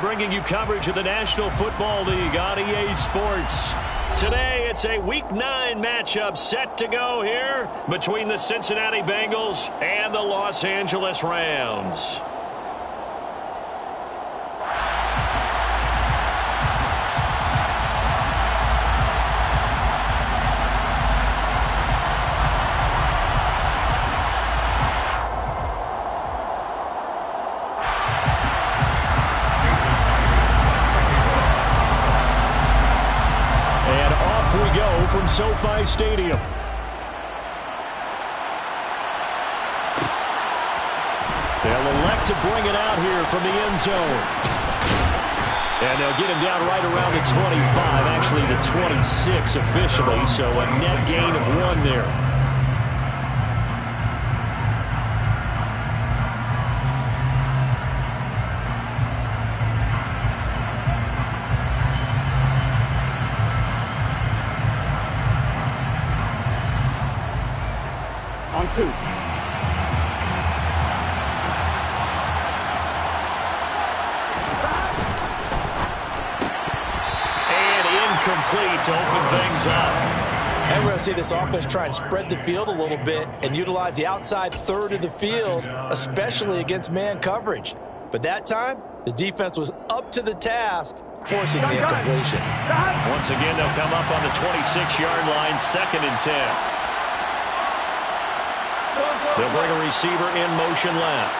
Bringing you coverage of the National Football League on EA Sports. Today, it's a Week 9 matchup set to go here between the Cincinnati Bengals and the Los Angeles Rams. From SoFi Stadium. They'll elect to bring it out here from the end zone. And they'll get him down right around the 25, actually the 26 officially, so a net gain of 1 there. On 2. And incomplete to open things up. And we're going to see this offense try and spread the field a little bit and utilize the outside third of the field, especially against man coverage. But that time, the defense was up to the task, forcing the incompletion. Once again, they'll come up on the 26-yard line, 2nd and 10. They'll bring a receiver in motion left.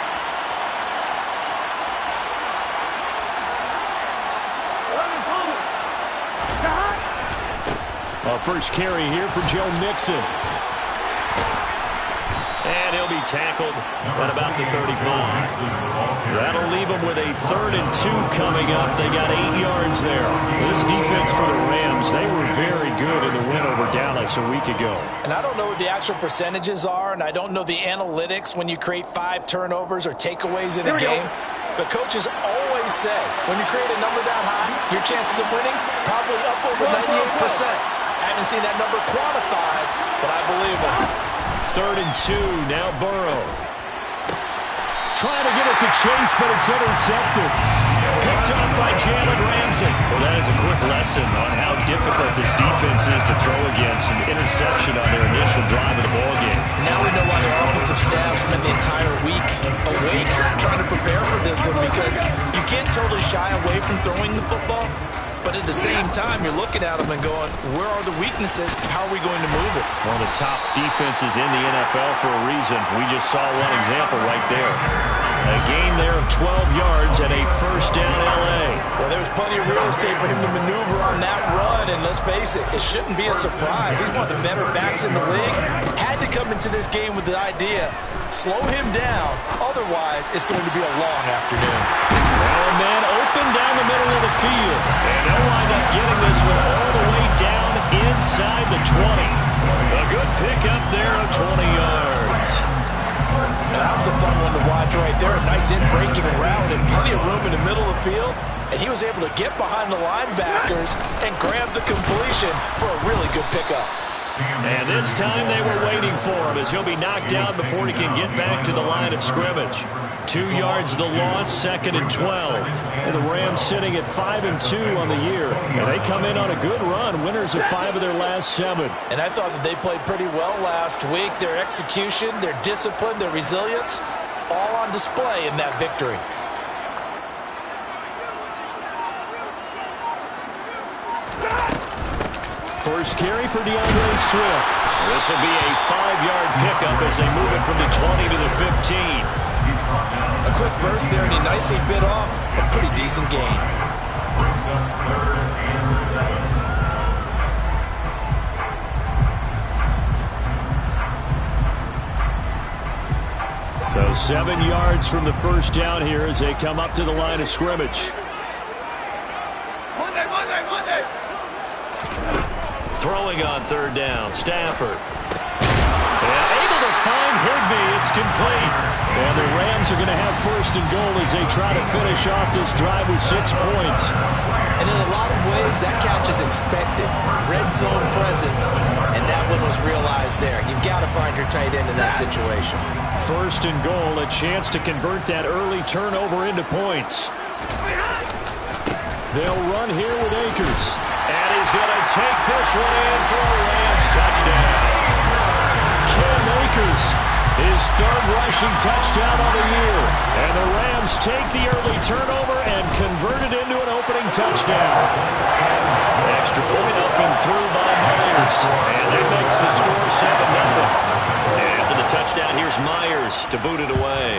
A first carry here for Joe Mixon. And he'll be tackled at about the 35. That'll leave them with a 3rd and 2 coming up. They got 8 yards there. This defense for the Rams, they were very good in the win over Dallas a week ago. And I don't know what the actual percentages are, and I don't know the analytics when you create 5 turnovers or takeaways in a game. But coaches always say, when you create a number that high, your chances of winning probably up over 98%. I haven't seen that number quantified, but I believe them. 3rd and 2, now Burrow. Trying to get it to Chase, but it's intercepted. Picked up by Jalen Ramsey. Well, that is a quick lesson on how difficult this defense is to throw against. An interception on their initial drive of the ballgame. Now we know why their offensive staff spent the entire week awake trying to prepare for this one, because you can't totally shy away from throwing the football. But at the same time, you're looking at them and going, where are the weaknesses? How are we going to move it? One of the top defenses in the NFL for a reason. We just saw one example right there. A gain there of 12 yards and a first down L.A. Well, there was plenty of real estate for him to maneuver on that run, and let's face it, it shouldn't be a surprise. He's one of the better backs in the league. Had to come into this game with the idea, slow him down, otherwise it's going to be a long afternoon. Well, a man open down the middle of the field, and they'll wind up getting this one all the way down inside the 20. A good pickup there of 20 yards. That was a fun one to watch right there. A nice in-breaking route and plenty of room in the middle of the field. And he was able to get behind the linebackers and grab the completion for a really good pickup. And this time they were waiting for him, as he'll be knocked down before he can get back to the line of scrimmage. 2 yards the loss, 2nd and 12. And the Rams sitting at 5 and 2 on the year. And they come in on a good run, winners of 5 of their last 7. And I thought that they played pretty well last week. Their execution, their discipline, their resilience, all on display in that victory. First carry for DeAndre Swift. This will be a 5-yard pickup as they move it from the 20 to the 15. A quick burst there, and he nicely bit off a pretty decent gain. So 7 yards from the first down here as they come up to the line of scrimmage. Throwing on 3rd down, Stafford. And able to find Higbee. It's complete. And the Rams are going to have 1st and goal as they try to finish off this drive with 6 points. And in a lot of ways, that catch is expected. Red zone presence, and that one was realized there. You've got to find your tight end in that situation. 1st and goal, a chance to convert that early turnover into points. They'll run here with Akers. And he's going to take this one in for a Rams touchdown. Cam Akers, his third rushing touchdown of the year. And the Rams take the early turnover and convert it into an opening touchdown. Extra point up and through by Myers. And that makes the score 7-0. And after the touchdown, here's Myers to boot it away.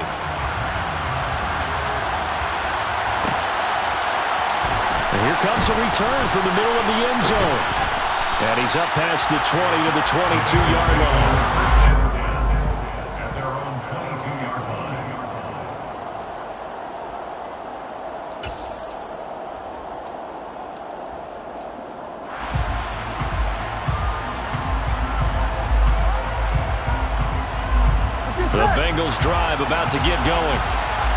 And here comes a return from the middle of the end zone. And he's up past the 20 to the 22-yard line. The Bengals drive about to get going.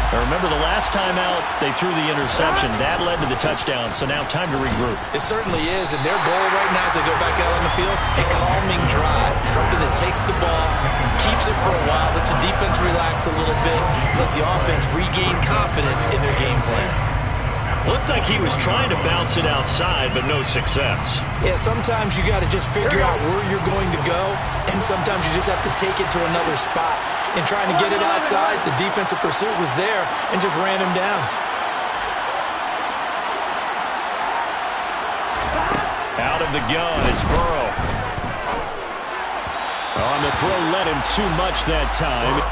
Now remember, the last time out, they threw the interception. That led to the touchdown, so now time to regroup. It certainly is, and their goal right now as they go back out on the field, a calming drive, something that takes the ball, keeps it for a while, lets the defense relax a little bit, lets the offense regain confidence in their game plan. Looked like he was trying to bounce it outside, but no success. Yeah, sometimes you got to just figure out where you're going to go, and sometimes you just have to take it to another spot. And trying to get it outside, the defensive pursuit was there and just ran him down. Out of the gun, it's Burrow. On the throw, led him too much that time.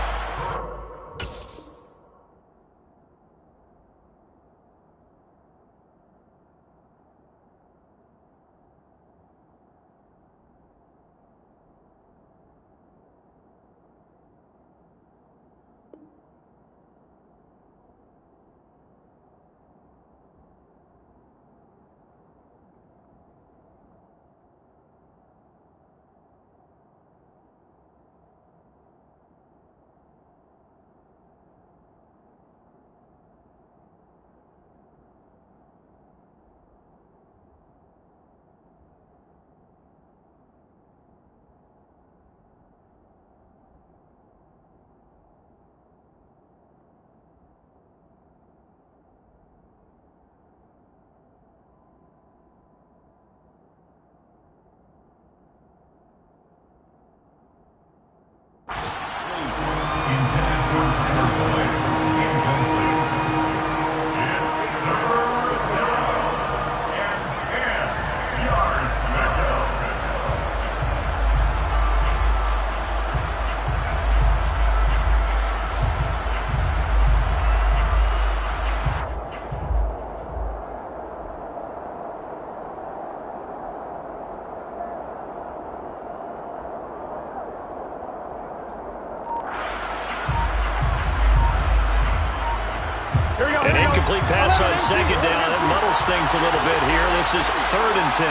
An incomplete pass on second down. It muddles things a little bit here. This is 3rd and 10.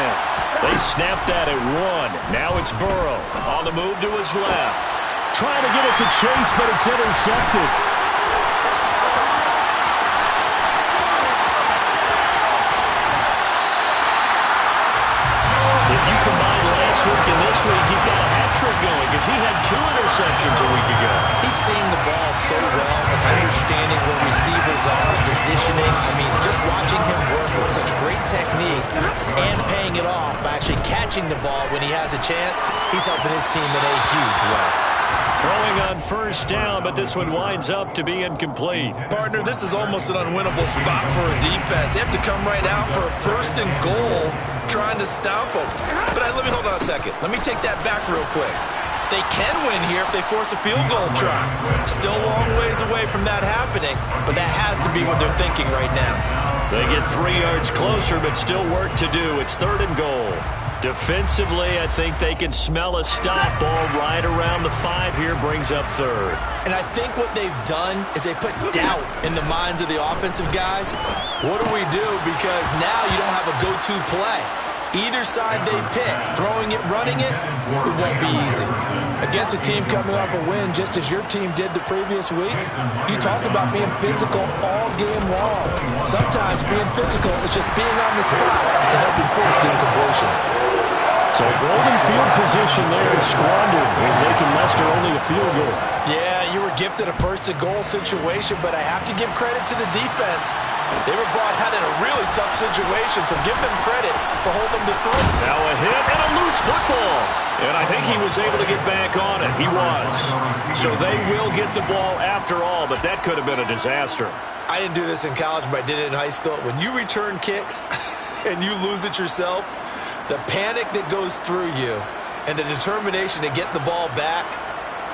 They snapped that at 1. Now it's Burrow on the move to his left. Trying to get it to Chase, but it's intercepted. If you combine last week and this week, he's got a hat trick going because he had 2 interceptions a week ago. He's seeing the ball so well and understanding where receivers are, positioning. I mean, just watching him work with such great technique and paying it off by actually catching the ball when he has a chance, he's helping his team in a huge way. Throwing on first down, but this one winds up to be incomplete. Partner, this is almost an unwinnable spot for a defense. They have to come right out for a 1st and goal trying to stop them. But let me hold on a second. Let me take that back real quick. They can win here if they force a field goal try. Still a long ways away from that happening, but that has to be what they're thinking right now. They get 3 yards closer, but still work to do. It's 3rd and goal. Defensively, I think they can smell a stop. Ball right around the 5 here, brings up 3rd. And I think what they've done is they put doubt in the minds of the offensive guys. What do we do? Because now you don't have a go-to play. Either side they pick, throwing it, running it, it won't be easy. Against a team coming off a win, just as your team did the previous week, you talk about being physical all game long. Sometimes being physical is just being on the spot and helping force the incompletion. So golden field position there squandered as they can muster only a field goal. Yeah, you were gifted a 1st and goal situation, but I have to give credit to the defense. They were brought out in a really tough situation, so give them credit for holding the throw. Now a hit and a loose football. And I think he was able to get back on it. He was. So they will get the ball after all, but that could have been a disaster. I didn't do this in college, but I did it in high school. When you return kicks and you lose it yourself, the panic that goes through you and the determination to get the ball back,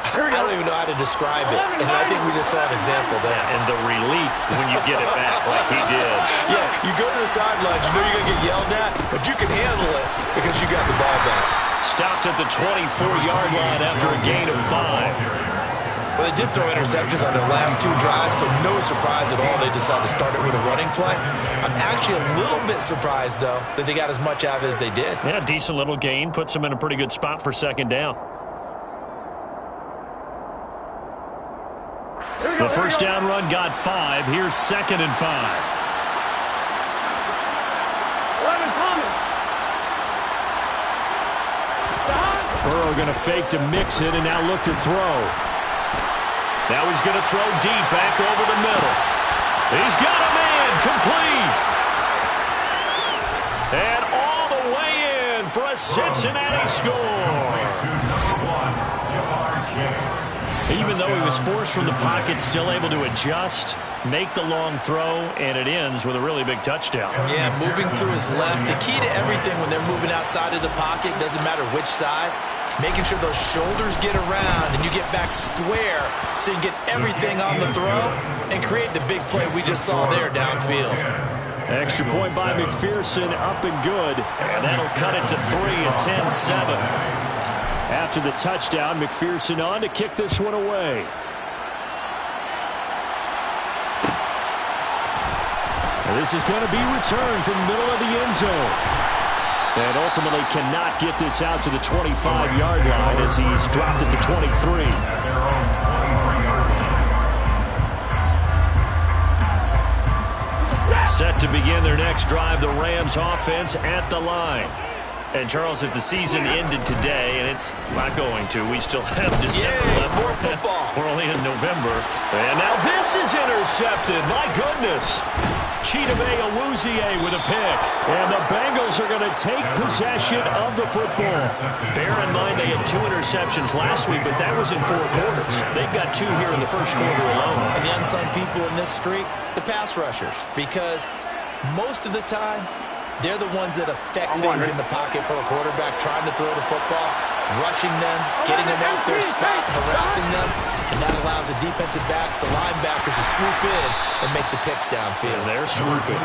I don't even know how to describe it. And I think we just saw an example there. And the relief when you get it back like he did. Yeah, you go to the sidelines, you know you're going to get yelled at, but you can handle it because you got the ball back. Stopped at the 24-yard line after a gain of 5. Well, they did throw interceptions on their last 2 drives, so no surprise at all they decided to start it with a running play. I'm actually a little bit surprised, though, that they got as much out of it as they did. Yeah, decent little gain. Puts them in a pretty good spot for second down. The first down run got 5. Here's 2nd and 5. Burrow going to fake to mix it and now look to throw. Now he's going to throw deep back over the middle. He's got a man complete. And all the way in for a Cincinnati score. Even though he was forced from the pocket, still able to adjust, make the long throw, and it ends with a really big touchdown. Yeah, moving to his left. The key to everything when they're moving outside of the pocket, doesn't matter which side, making sure those shoulders get around and you get back square so you get everything on the throw and create the big play we just saw there downfield. Extra point by McPherson, up and good, and that'll cut it to 3 and 10-7. After the touchdown, McPherson on to kick this one away. And this is going to be returned from the middle of the end zone. And ultimately cannot get this out to the 25-yard line as he's dropped at the 23. Set to begin their next drive, the Rams offense at the line. And, Charles, if the season ended today, and it's not going to, we still have December left. More football. We're only in November. And now this is intercepted. My goodness. Chidobe Awuzie with a pick. And the Bengals are going to take possession of the football. Bear in mind they had 2 interceptions last week, but that was in 4 quarters. They've got 2 here in the first quarter alone. And the unsung people in this streak, the pass rushers. Because most of the time, they're the ones that affect things in the pocket for a quarterback, trying to throw the football, rushing them, getting them off their spot, harassing them. And that allows the defensive backs, the linebackers to swoop in and make the picks downfield. And they're swooping.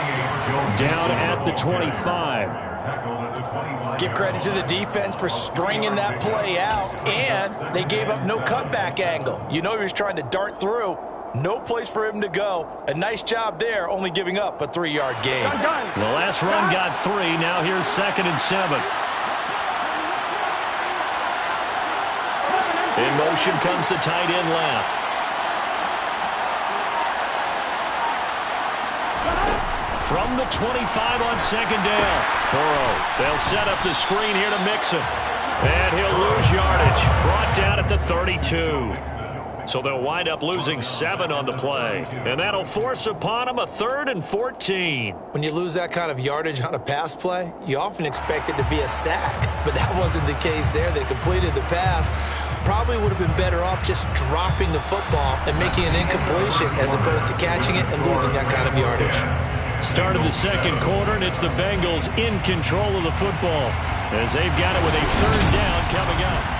Down at the 25. Give credit to the defense for stringing that play out, and they gave up no cutback angle. You know he was trying to dart through. No place for him to go. A nice job there, only giving up a 3-yard gain. The last run got 3. Now here's 2nd and 7. In motion comes the tight end left. From the 25 on 2nd down. Burrow. They'll set up the screen here to Mixon. And he'll lose yardage. Brought down at the 32. So they'll wind up losing 7 on the play. And that'll force upon them a 3rd and 14. When you lose that kind of yardage on a pass play, you often expect it to be a sack. But that wasn't the case there. They completed the pass. Probably would have been better off just dropping the football and making an incompletion as opposed to catching it and losing that kind of yardage. Start of the second quarter, and it's the Bengals in control of the football as they've got it with a 3rd down coming up.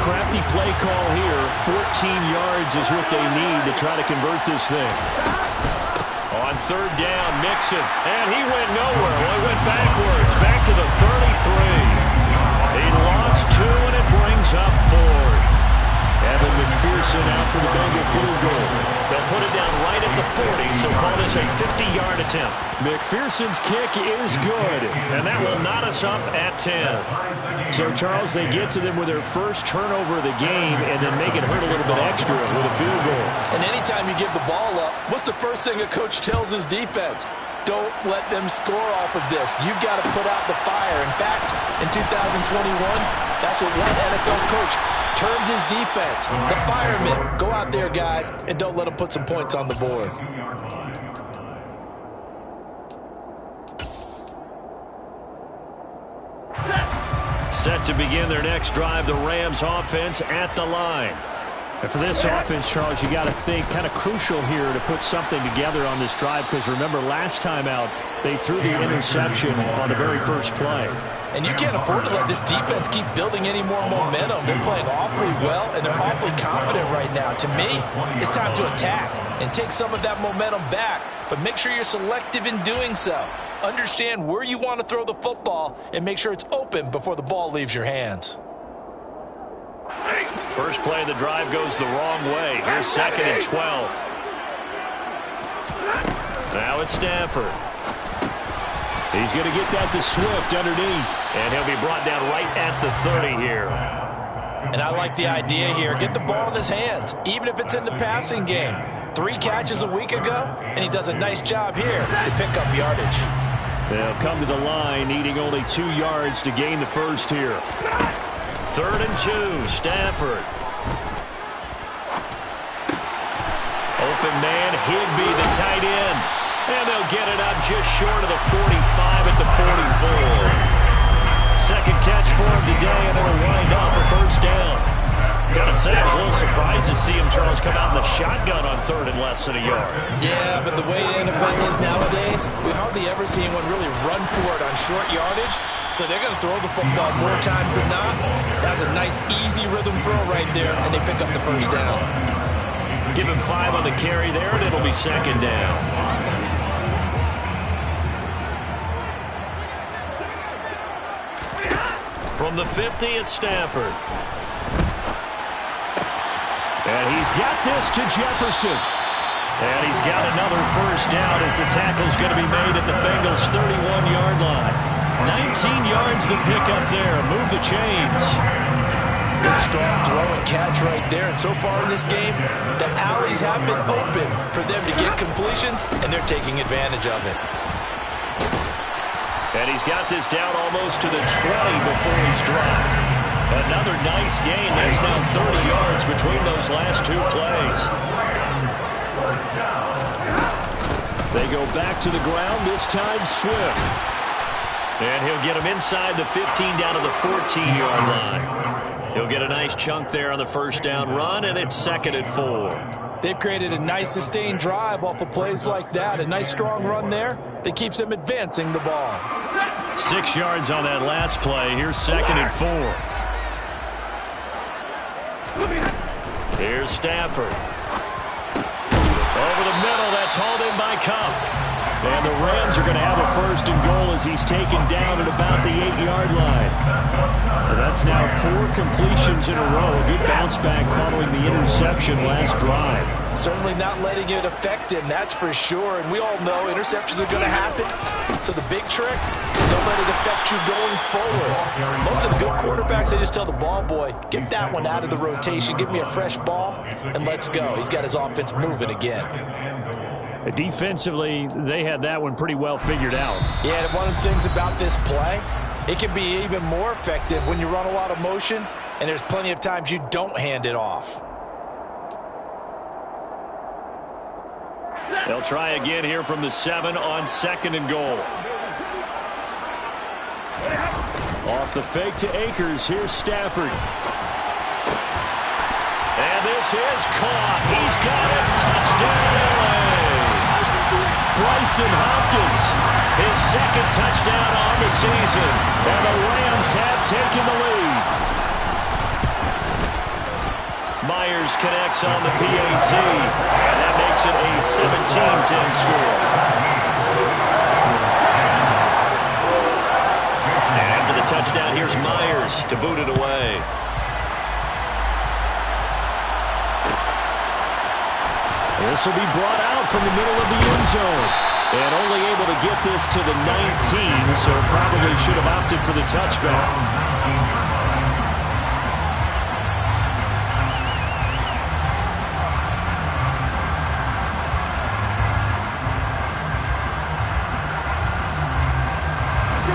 Crafty play call here. 14 yards is what they need to try to convert this thing. On 3rd down, Mixon. And he went nowhere. Well, he went backwards. Back to the 33. He lost 2, and it brings up 4th. Evan McPherson out for the Bengal field goal. They'll put it down right at the 40, so call this a 50-yard attempt. McPherson's kick is good, and that will knot us up at 10. So, Charles, they get to them with their first turnover of the game and then make it hurt a little bit extra with a field goal. And anytime you give the ball up, what's the first thing a coach tells his defense? Don't let them score off of this. You've got to put out the fire. In fact, in 2021, that's what one NFL coach termed his defense. The firemen. Go out there, guys, and don't let them put some points on the board. Set to begin their next drive, the Rams offense at the line. And for this offense, Charles, you got to think kind of crucial here to put something together on this drive, because remember last time out they threw the interception on the very first play. And you can't afford to let this defense keep building any more momentum. They're playing awfully well, and they're awfully confident right now. To me, it's time to attack and take some of that momentum back, but make sure you're selective in doing so. Understand where you want to throw the football and make sure it's open before the ball leaves your hands. First play of the drive goes the wrong way. Here's 2nd and 12. Now it's Stafford. He's going to get that to Swift underneath, and he'll be brought down right at the 30 here. And I like the idea here. Get the ball in his hands, even if it's in the passing game. 3 catches a week ago, and he does a nice job here to pick up yardage. They'll come to the line, needing only 2 yards to gain the first here. 3rd and 2, Stafford. Open man, Higbee, the tight end. And they'll get it up just short of the 45 at the 44. Second catch for him today, and it'll wind up a first down. Gotta say, I was a little surprised to see him, Charles, come out in the shotgun on 3rd and less than a yard. Yeah, but the way the NFL is nowadays, we hardly ever see anyone really run for it on short yardage. So they're going to throw the football more times than not. That's a nice, easy rhythm throw right there, and they pick up the first down. Give him 5 on the carry there, and it'll be 2nd down. From the 50, it's Stafford. And he's got this to Jefferson. And he's got another first down as the tackle's going to be made at the Bengals' 31-yard line. 19 yards to pick up there. Move the chains. Good strong throw and catch right there. And so far in this game, the alleys have been open for them to get completions, and they're taking advantage of it. And he's got this down almost to the 20 before he's dropped. Another nice gain. That's now 30 yards between those last 2 plays. They go back to the ground, this time Swift. And he'll get him inside the 15 down to the 14-yard line. He'll get a nice chunk there on the first down run, and it's 2nd and 4. They've created a nice sustained drive off of plays like that. A nice strong run there that keeps them advancing the ball. 6 yards on that last play. Here's 2nd and 4. Here's Stafford. Over the middle, that's hauled in by Kupp. And the Rams are going to have a 1st and goal as he's taken down at about the 8-yard line. That's now 4 completions in a row. A good bounce back following the interception last drive. Certainly not letting it affect him, that's for sure. And we all know interceptions are going to happen. So the big trick, don't let it affect you going forward. Most of the good quarterbacks, they just tell the ball boy, get that one out of the rotation, give me a fresh ball, and let's go. He's got his offense moving again. Defensively, they had that one pretty well figured out. Yeah, and one of the things about this play, it can be even more effective when you run a lot of motion, and there's plenty of times you don't hand it off. They'll try again here from the 7 on 2nd and goal. Off the fake to Akers. Here's Stafford. And this is caught. He's got it. Touchdown. Bryson Hopkins, his 2nd touchdown on the season. And the Rams have taken the lead. Myers connects on the PAT, and that makes it a 17-10 score. And after the touchdown, here's Myers to boot it away. This will be brought out from the middle of the end zone. And only able to get this to the 19, so probably should have opted for the touchback.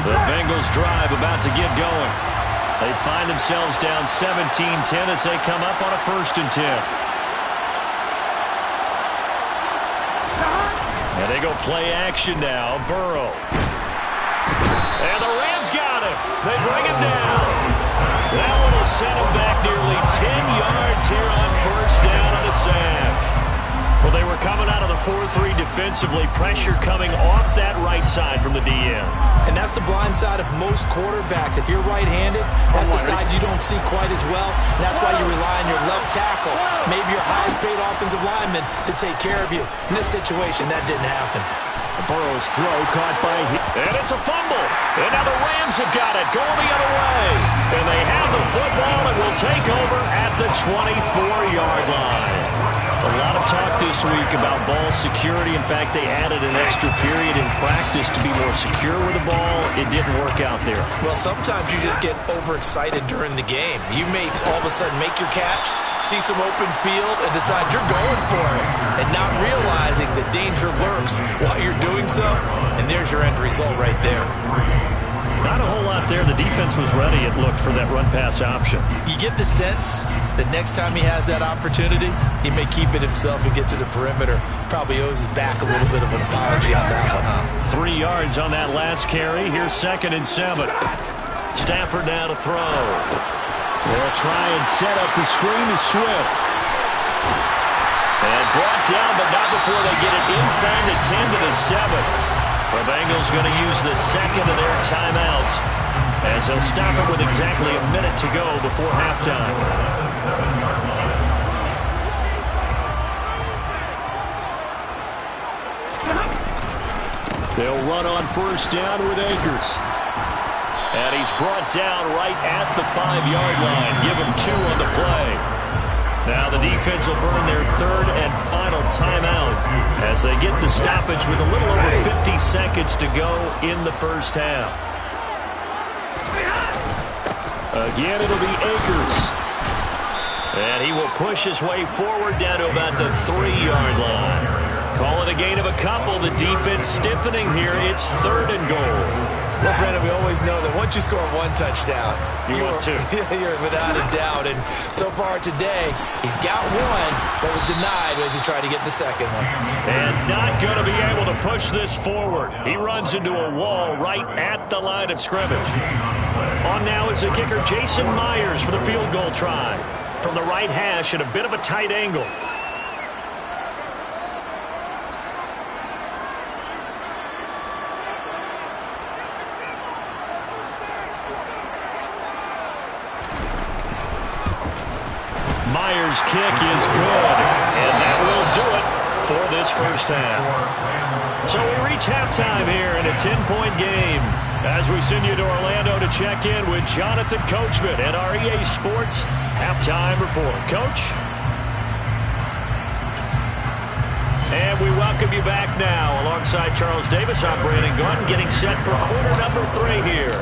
The Bengals drive about to get going. They find themselves down 17-10 as they come up on a 1st and 10. And they go play action now. Burrow. And the Rams got him. They bring him down. That one will send him back nearly 10 yards here on 1st down on a sack. Well, they were coming out of the 4-3 defensively. Pressure coming off that right side from the DM. And that's the blind side of most quarterbacks. If you're right-handed, that's the side you don't see quite as well. And that's why you rely on your left tackle, maybe your highest-paid offensive lineman, to take care of you. In this situation, that didn't happen. Burrow's throw caught by him. And it's a fumble. And now the Rams have got it going the other way. And they have the football and will take over at the 24-yard line. A lot of talk this week about ball security. In fact, they added an extra period in practice to be more secure with the ball. It didn't work out there. Well, sometimes you just get overexcited during the game. You may all of a sudden make your catch, see some open field, and decide you're going for it, and not realizing the danger lurks while you're doing so, and there's your end result right there. Not a whole lot there. The defense was ready, it looked, for that run-pass option. You get the sense that next time he has that opportunity, he may keep it himself and get to the perimeter. Probably owes his back a little bit of an apology on that one, huh? 3 yards on that last carry. Here's 2nd and 7. Stafford now to throw. They'll try and set up the screen to Swift. And brought down, but not before they get it inside the 10 to the 7. The Bengals going to use the 2nd of their timeouts as they'll stop it with exactly a minute to go before halftime. They'll run on 1st down with Akers. And he's brought down right at the 5-yard line. Give him 2 on the play. Now the defense will burn their 3rd and final timeout as they get the stoppage with a little over 50 seconds to go in the 1st half. Again, it'll be Akers. And he will push his way forward down to about the 3-yard line. Call it a gain of a couple. The defense stiffening here. It's 3rd and goal. Well, Brandon, we always know that once you score 1 touchdown, want 2. You're without a doubt. And so far today, he's got 1, but was denied as he tried to get the 2nd one. And not going to be able to push this forward. He runs into a wall right at the line of scrimmage. On now is the kicker, Jason Myers, for the field goal try. From the right hash at a bit of a tight angle. Myers' kick is good, and that will do it for this 1st half. So we reach halftime here in a 10-point game as we send you to Orlando to check in with Jonathan Coachman at our EA Sports Halftime Report. Coach? And we welcome you back now. Alongside Charles Davis, I'm Brandon Gunn, getting set for quarter number 3 here.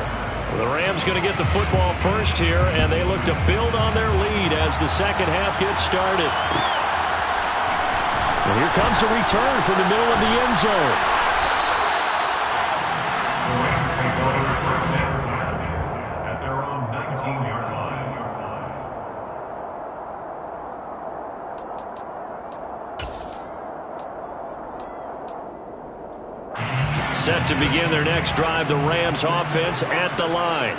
The Rams going to get the football first here, and they look to build on their lead as the 2nd half gets started. And here comes a return from the middle of the end zone. The Rams take over the 1st down at their own 19-yard line. Set to begin their next drive, the Rams offense at the line.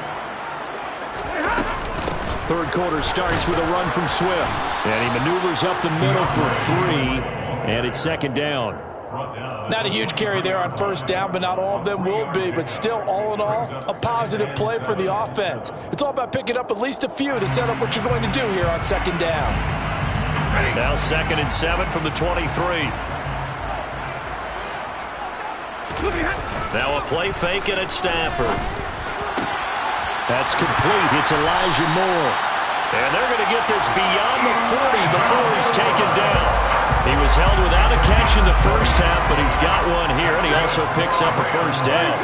3rd quarter starts with a run from Swift. And he maneuvers up the middle for 3, and it's 2nd down. Not a huge carry there on 1st down, but not all of them will be. But still, all in all, a positive play for the offense. It's all about picking up at least a few to set up what you're going to do here on 2nd down. Now 2nd and 7 from the 23. Now a play fake, and it's Stafford. That's complete. It's Elijah Moore. And they're going to get this beyond the 40 before he's taken down. He was held without a catch in the first half, but he's got one here, and he also picks up a first down.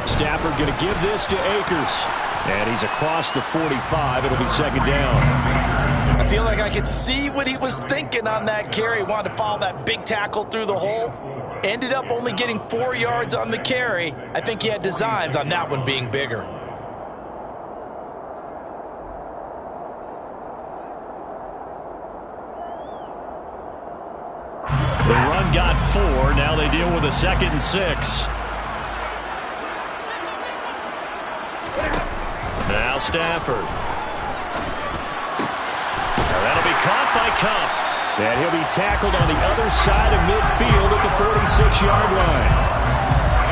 Stafford going to give this to Akers. And he's across the 45. It'll be second down. I feel like I could see what he was thinking on that carry. Wanted to follow that big tackle through the hole. Ended up only getting 4 yards on the carry. I think he had designs on that one being bigger. The run got 4. Now they deal with a 2nd and 6. Now Stafford. Now that'll be caught by Kupp. And he'll be tackled on the other side of midfield at the 46-yard line.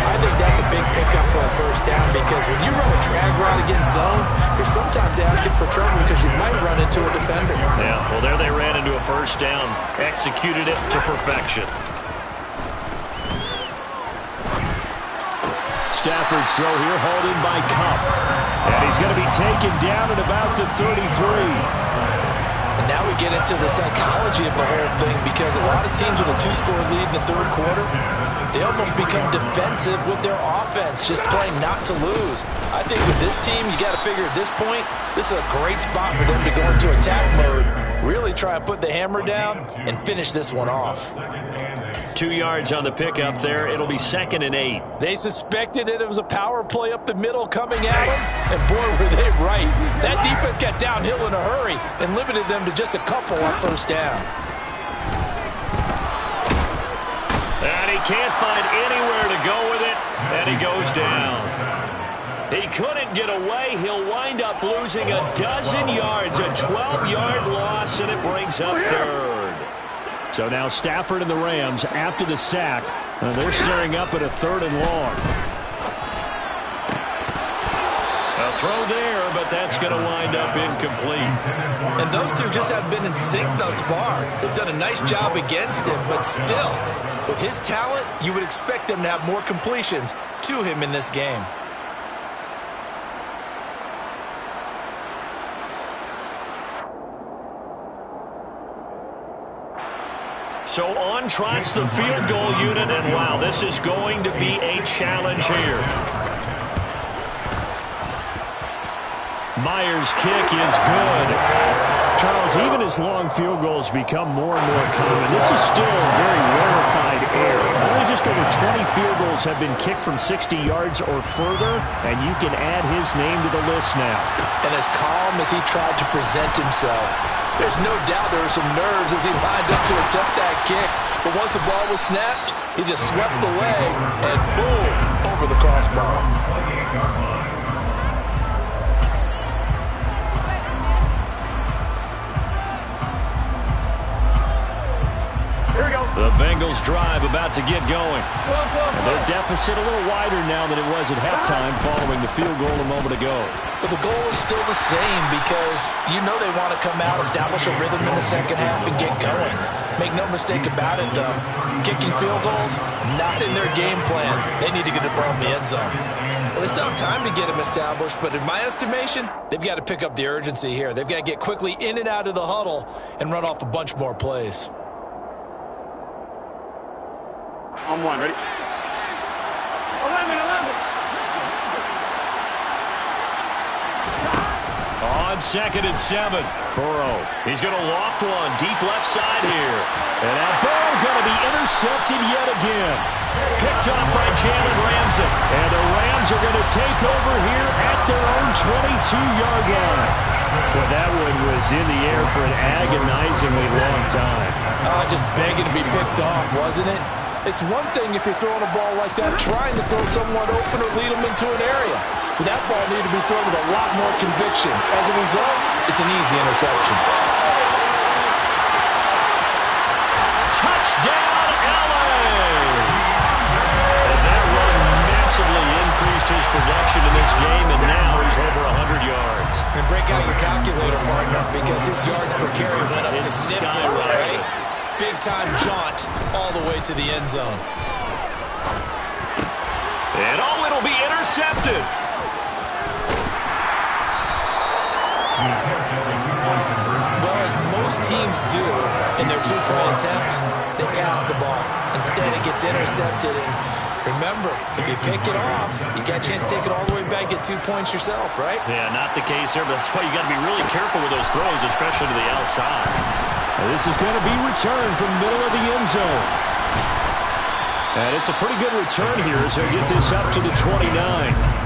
I think that's a big pickup for a first down because when you run a drag route against zone, you're sometimes asking for trouble because you might run into a defender. Yeah, well, there they ran into a first down. Executed it to perfection. Stafford's throw here, hauled in by Kupp. And he's going to be taken down at about the 33. And now we get into the psychology of the whole thing because a lot of teams with a 2-score lead in the third quarter, they almost become defensive with their offense, just playing not to lose. I think with this team, you got to figure at this point, this is a great spot for them to go into attack mode, really try and put the hammer down and finish this one off. 2 yards on the pickup there. It'll be 2nd and 8. They suspected it was a power play up the middle coming at them, and boy, were they right. That defense got downhill in a hurry and limited them to just a couple on first down. And he can't find anywhere to go with it, and he goes down. He couldn't get away. He'll wind up losing a dozen yards, a 12-yard loss, and it brings up 3rd. So now Stafford and the Rams, after the sack, they're staring up at a 3rd and long. A throw there, but that's going to wind up incomplete. And those two just haven't been in sync thus far. They've done a nice job against him, but still, with his talent, you would expect them to have more completions to him in this game. So on trots the field goal unit, and wow, this is going to be a challenge here. Myers' kick is good. Charles, even as long field goals become more and more common, this is still a very rarefied air. Only just over 20 field goals have been kicked from 60 yards or further, and you can add his name to the list now. And as calm as he tried to present himself, there's no doubt there were some nerves as he lined up to attempt that kick. But once the ball was snapped, he just swept the leg and boom, over the crossbar. The Bengals drive about to get going. And their deficit a little wider now than it was at halftime following the field goal a moment ago. But the goal is still the same because you know they want to come out, establish a rhythm in the second half, and get going. Make no mistake about it, though. Kicking field goals, not in their game plan. They need to get the ball in the end zone. Well, they still have time to get them established, but in my estimation, they've got to pick up the urgency here. They've got to get quickly in and out of the huddle and run off a bunch more plays. On one, ready? 11. On 2nd and 7, Burrow. He's going to loft one deep left side here. And now Burrow going to be intercepted yet again. Picked up by Jalen Ramsey. And the Rams are going to take over here at their own 22-yard line. Well, that one was in the air for an agonizingly long time. Just begging to be picked off, wasn't it? It's one thing if you're throwing a ball like that, trying to throw someone open or lead them into an area. But that ball needed to be thrown with a lot more conviction. As a result, it's an easy interception. Touchdown, LA! And that run massively increased his production in this game, and now he's over 100 yards. And break out your calculator, partner, because his yards per carry went up significantly, right? Big-time jaunt all the way to the end zone. And it'll be intercepted. most teams do in their two-point attempt, they pass the ball. Instead, it gets intercepted. And remember, if you pick it off, you got a chance to take it all the way back, get 2 points yourself, right? Yeah, not the case there, but that's why you got to be really careful with those throws, especially to the outside. And this is going to be returned from the middle of the end zone. And it's a pretty good return here as they'll get this up to the 29.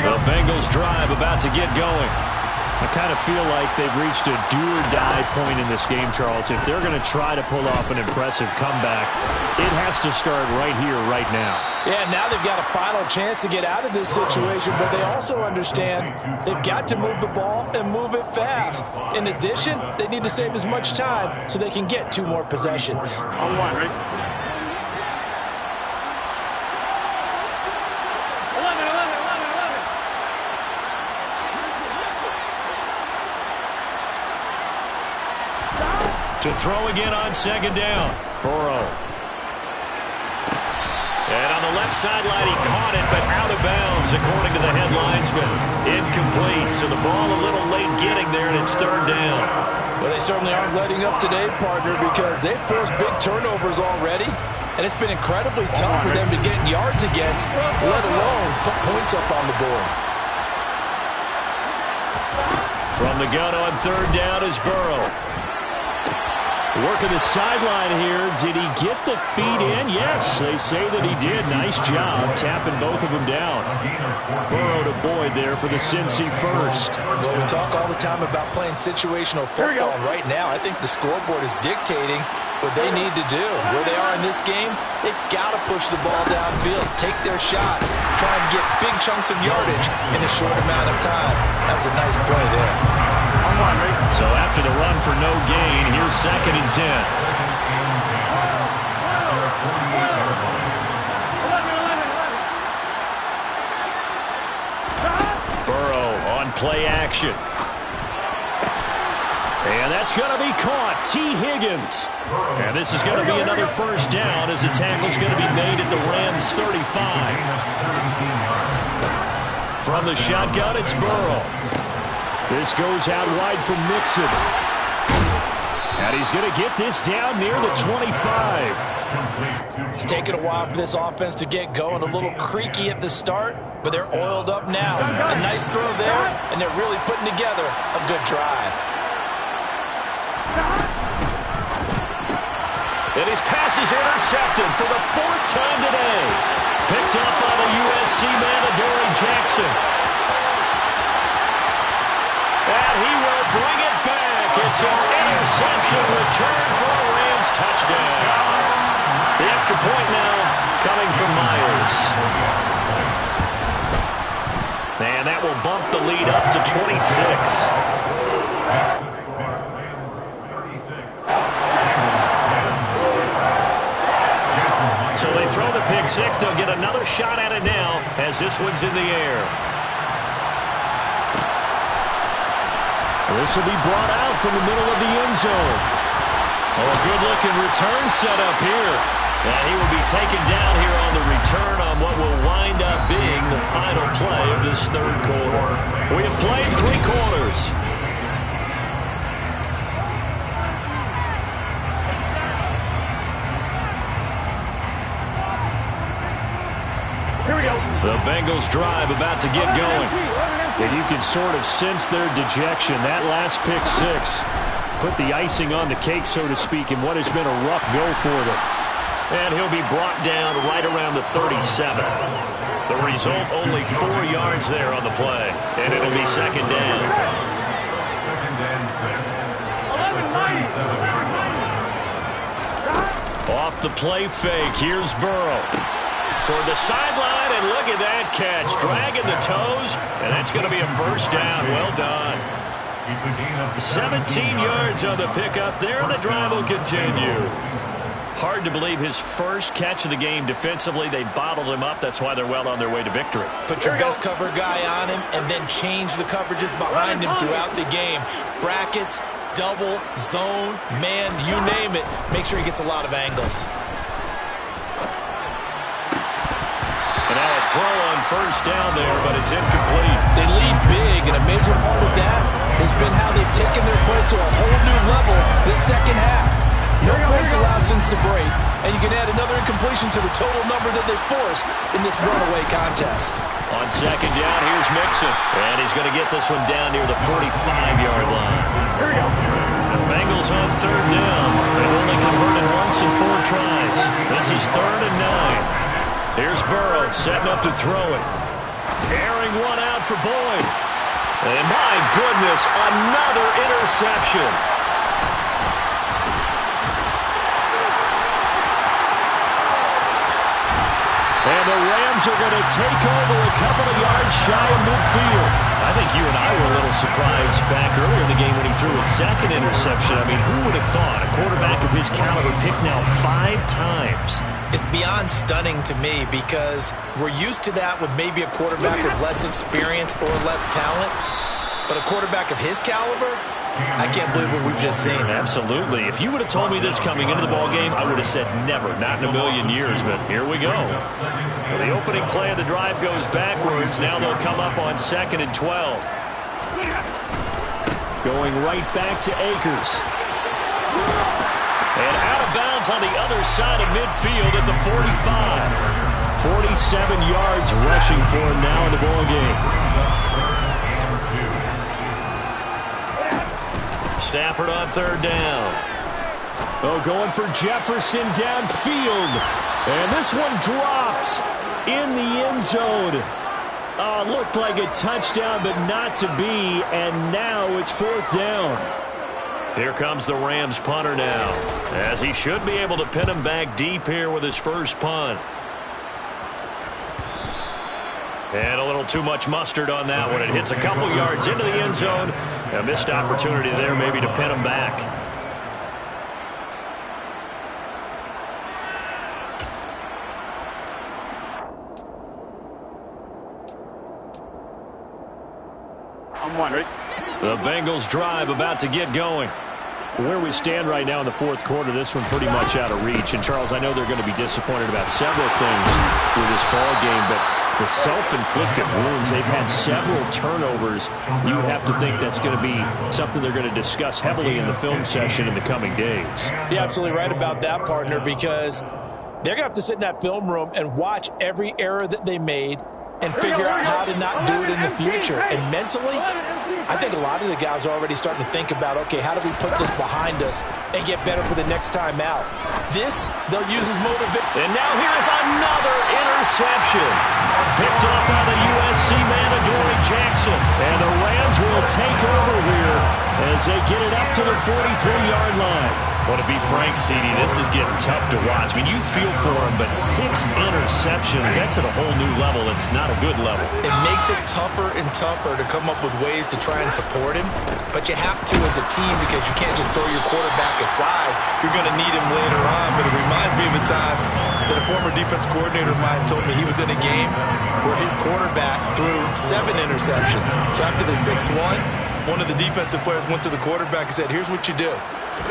The Bengals drive about to get going. I kind of feel like they've reached a do-or-die point in this game, Charles. If they're going to try to pull off an impressive comeback, it has to start right here, right now. Yeah, now they've got a final chance to get out of this situation, but they also understand they've got to move the ball and move it fast. In addition, they need to save as much time so they can get 2 more possessions. On one, ready? 11. To throw again on second down. Burrow. And on the left sideline, he caught it, but out of bounds, according to the head linesman. Incomplete, so the ball a little late getting there, and it's third down. Well, they certainly aren't letting up today, partner, because they've forced big turnovers already, and it's been incredibly tough for them to get yards against, let alone put points up on the board. From the gun on third down is Burrow. Working the sideline here. Did he get the feet in? Yes, they say that he did. Nice job tapping both of them down. Burrow to Boyd there for the Cincy first. Well, we talk all the time about playing situational football. Right now, I think the scoreboard is dictating what they need to do. Where they are in this game, they've got to push the ball downfield, take their shots, try and get big chunks of yardage in a short amount of time. That was a nice play there. So after the run for no gain, here's 2nd and 10. Burrow on play action. And that's going to be caught. T. Higgins. And this is going to be another first down as the tackle's going to be made at the Rams 35. From the shotgun, it's Burrow. This goes out wide from Mixon. And he's going to get this down near the 25. It's taken a while for this offense to get going. A little creaky at the start, but they're oiled up now. A nice throw there, and they're really putting together a good drive. And his pass is intercepted for the 4th time today. Picked up by the USC man, Adoree Jackson. And he will bring it back. It's an interception return for a Rams touchdown. The extra point now coming from Myers. And that will bump the lead up to 26. So they throw the pick six. They'll get another shot at it now as this one's in the air. This will be brought out from the middle of the end zone. Oh, a good-looking return set up here. And he will be taken down here on the return on what will wind up being the final play of this third quarter. We have played 3 quarters. Here we go. The Bengals drive about to get going. And you can sort of sense their dejection. That last pick six put the icing on the cake, so to speak, in what has been a rough go for them. And he'll be brought down right around the 37. The result, only 4 yards there on the play. And it'll be second down. Off the play fake, here's Burrow. Toward the sideline, and look at that catch. Dragging the toes, and that's going to be a first down. Well done. 17 yards on the pickup there, and the drive will continue. Hard to believe his first catch of the game defensively. They bottled him up. That's why they're well on their way to victory. Put your best cover guy on him and then change the coverages behind him throughout the game. Brackets, double, zone, man, you name it. Make sure he gets a lot of angles. And now a throw on first down there, but it's incomplete. They lead big, and a major part of that has been how they've taken their play to a whole new level this second half. No points allowed since the break, and you can add another incompletion to the total number that they forced in this runaway contest. On second down, here's Mixon. And he's going to get this one down near the 45-yard line. Here we go. The Bengals on third down. They've only converted once in 4 tries. This is 3rd and 9. Here's Burrow setting up to throw it. Airing one out for Boyd. And my goodness, another interception. And the Rams are going to take over a couple of yards shy of midfield. I think you and I were a little surprised back earlier in the game when he threw a second interception. I mean, who would have thought a quarterback of his caliber picked now 5 times? It's beyond stunning to me because we're used to that with maybe a quarterback with less experience or less talent. But a quarterback of his caliber, I can't believe what we've just seen. Absolutely. If you would have told me this coming into the ballgame, I would have said never, not in a million years. But here we go. So the opening play of the drive goes backwards. Now they'll come up on 2nd and 12. Going right back to Akers. And out of bounds on the other side of midfield at the 45. 47 yards rushing for him now in the ballgame. Stafford on third down. Oh, going for Jefferson downfield. And this one dropped in the end zone. Oh, looked like a touchdown, but not to be. And now it's 4th down. Here comes the Rams punter now, as he should be able to pin him back deep here with his first punt. And a little too much mustard on that one. It hits a couple yards into the end zone. A missed opportunity there maybe to pin him back. I'm wondering. The Bengals drive about to get going. Where we stand right now in the 4th quarter, this one pretty much out of reach. And, Charles, I know they're going to be disappointed about several things with this ball game, but the self-inflicted wounds, they've had several turnovers. You would have to think that's going to be something they're going to discuss heavily in the film session in the coming days. You're absolutely right about that, partner, because they're going to have to sit in that film room and watch every error that they made and figure out how to not do it in the future. And mentally, I think a lot of the guys are already starting to think about, okay, how do we put this behind us and get better for the next time out? This, they'll use as motivation. And now here's another interception. Picked up by the USC man, Adoree Jackson. And the Rams will take over here as they get it up to the 43-yard line. Well, to be frank, CD, this is getting tough to watch. I mean, you feel for him, but 6 interceptions, that's at a whole new level. It's not a good level. It makes it tougher and tougher to come up with ways to try and support him, but you have to as a team because you can't just throw your quarterback aside. You're going to need him later on, but it reminds me of a time that a former defense coordinator of mine told me he was in a game where his quarterback threw 7 interceptions. So after the 6th one of the defensive players went to the quarterback and said, here's what you do.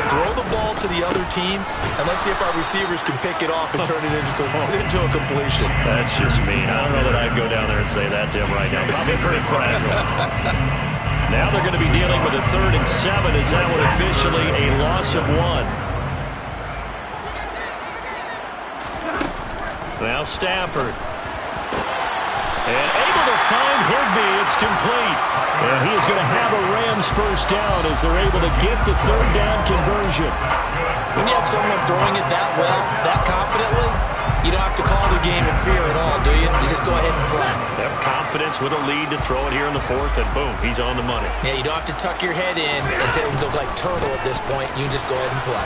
Throw the ball to the other team, and let's see if our receivers can pick it off and turn it into a completion. That's just mean. I don't know that I'd go down there and say that to him right now. Probably pretty fragile. Now they're going to be dealing with a 3rd and 7. Is that one officially a loss of 1? Now Stafford. And able to find Higbee. It's complete. And he is going to have a Rams first down as they're able to get the 3rd down conversion. When you have someone throwing it that well, that confidently, you don't have to call the game in fear at all, do you? You just go ahead and play. Have confidence with a lead to throw it here in the 4th, and boom, he's on the money. Yeah, you don't have to tuck your head in and look like turtle at this point. You just go ahead and play.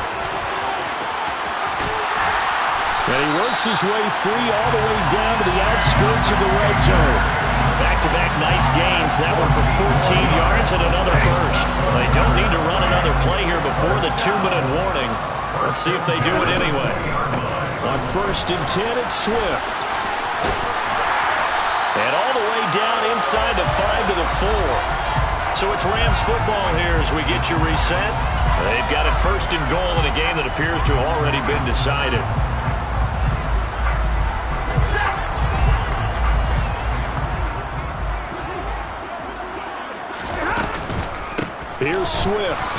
And he works his way free all the way down to the outskirts of the red zone. Back-to-back nice gains. That one for 14 yards and another first. They don't need to run another play here before the 2-minute warning. Let's see if they do it anyway. On 1st and 10, it's Swift. And all the way down inside the 5 to the 4. So it's Rams football here as we get you reset. They've got it first and goal in a game that appears to have already been decided. Here's Swift.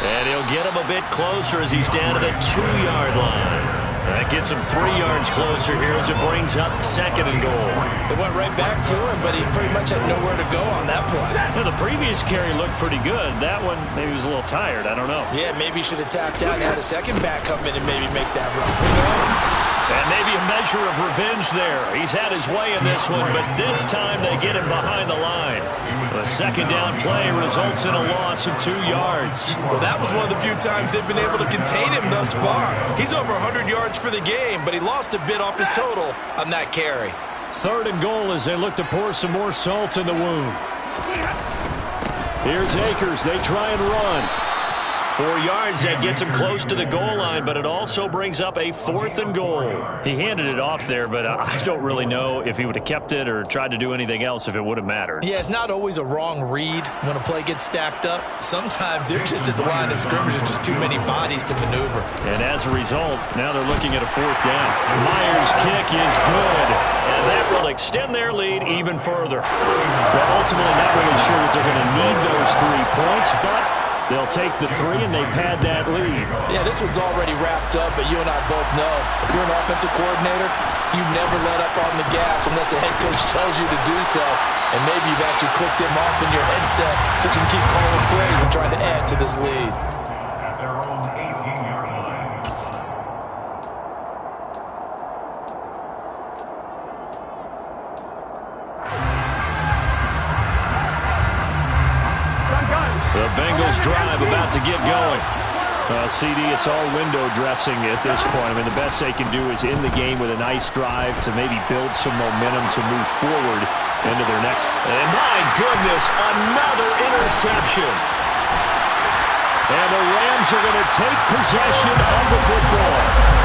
And he'll get him a bit closer as he's down to the 2-yard line. That gets him 3 yards closer here as it brings up second and goal. They went right back to him, but he pretty much had nowhere to go on that play. Well, the previous carry looked pretty good. That one, maybe he was a little tired. I don't know. Yeah, maybe he should have tapped out and had a second back come in and maybe make that run. Who knows? And maybe a measure of revenge there. He's had his way in this one, but this time they get him behind the line. The second down play results in a loss of 2 yards. Well, that was one of the few times they've been able to contain him thus far. He's over 100 yards for the game, but he lost a bit off his total on that carry. Third and goal as they look to pour some more salt in the wound. Here's Akers. They try and run. 4 yards, that gets him close to the goal line, but it also brings up a 4th and goal. He handed it off there, but I don't really know if he would have kept it or tried to do anything else if it would have mattered. Yeah, it's not always a wrong read when a play gets stacked up. Sometimes they're just at the line of scrimmage. There's just too many bodies to maneuver. And as a result, now they're looking at a 4th down. Myers' kick is good, and that will extend their lead even further. Well, ultimately, not really sure that they're going to need those 3 points, but they'll take the 3 and they pad that lead. Yeah, this one's already wrapped up, but you and I both know if you're an offensive coordinator, you never let up on the gas unless the head coach tells you to do so. And maybe you've actually clicked him off in your headset so you can keep calling plays and trying to add to this lead. At their own 18-yard line. The Bengals drive about to get going. CD, it's all window dressing at this point. I mean, the best they can do is in the game with a nice drive to maybe build some momentum to move forward into their next. And my goodness, another interception. And the Rams are going to take possession of the football.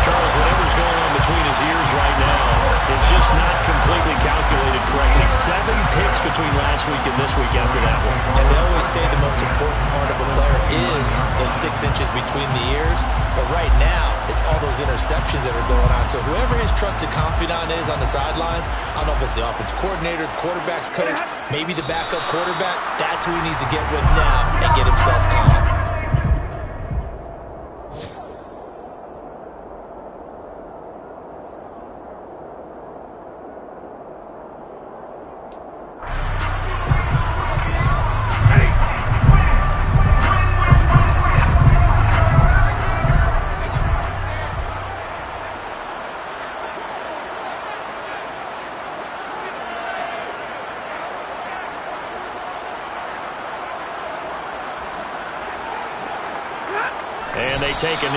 Charles, whatever's going on between his ears right now, it's just not completely calculated correctly. 7 picks between last week and this week after that one. And they always say the most important part of a player is those 6 inches between the ears. But right now, it's all those interceptions that are going on. So whoever his trusted confidant is on the sidelines, I don't know if it's the offense coordinator, the quarterback's coach, maybe the backup quarterback, that's who he needs to get with now and get himself calm. And they take a knee.